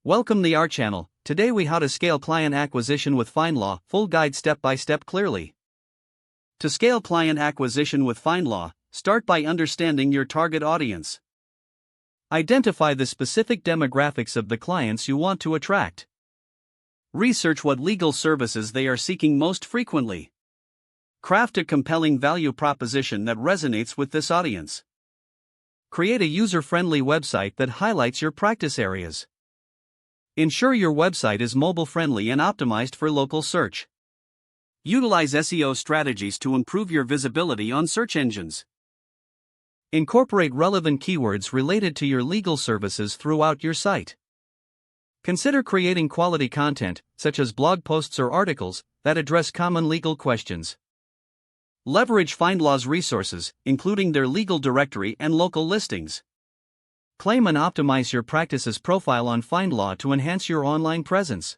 Welcome to our channel. Today we how to scale client acquisition with FindLaw, full guide step by step clearly. To scale client acquisition with FindLaw, start by understanding your target audience. Identify the specific demographics of the clients you want to attract. Research what legal services they are seeking most frequently. Craft a compelling value proposition that resonates with this audience. Create a user-friendly website that highlights your practice areas. Ensure your website is mobile-friendly and optimized for local search. Utilize SEO strategies to improve your visibility on search engines. Incorporate relevant keywords related to your legal services throughout your site. Consider creating quality content, such as blog posts or articles, that address common legal questions. Leverage FindLaw's resources, including their legal directory and local listings. Claim and optimize your practice's profile on FindLaw to enhance your online presence.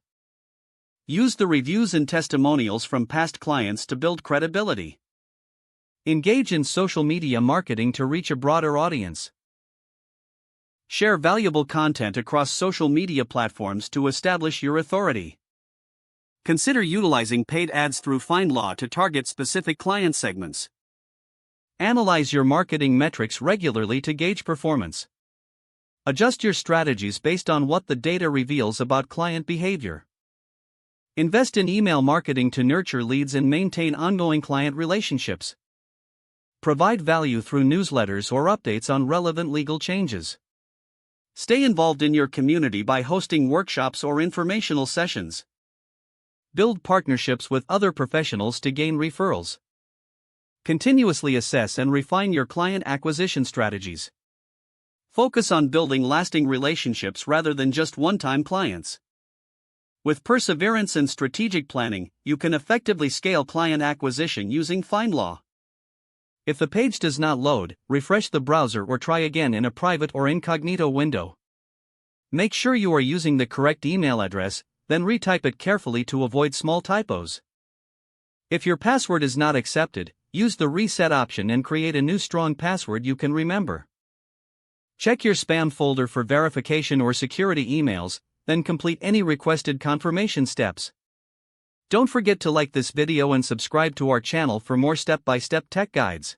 Use the reviews and testimonials from past clients to build credibility. Engage in social media marketing to reach a broader audience. Share valuable content across social media platforms to establish your authority. Consider utilizing paid ads through FindLaw to target specific client segments. Analyze your marketing metrics regularly to gauge performance. Adjust your strategies based on what the data reveals about client behavior. Invest in email marketing to nurture leads and maintain ongoing client relationships. Provide value through newsletters or updates on relevant legal changes. Stay involved in your community by hosting workshops or informational sessions. Build partnerships with other professionals to gain referrals. Continuously assess and refine your client acquisition strategies. Focus on building lasting relationships rather than just one-time clients. With perseverance and strategic planning, you can effectively scale client acquisition using FindLaw. If the page does not load, refresh the browser or try again in a private or incognito window. Make sure you are using the correct email address, then retype it carefully to avoid small typos. If your password is not accepted, use the reset option and create a new strong password you can remember. Check your spam folder for verification or security emails, then complete any requested confirmation steps. Don't forget to like this video and subscribe to our channel for more step-by-step tech guides.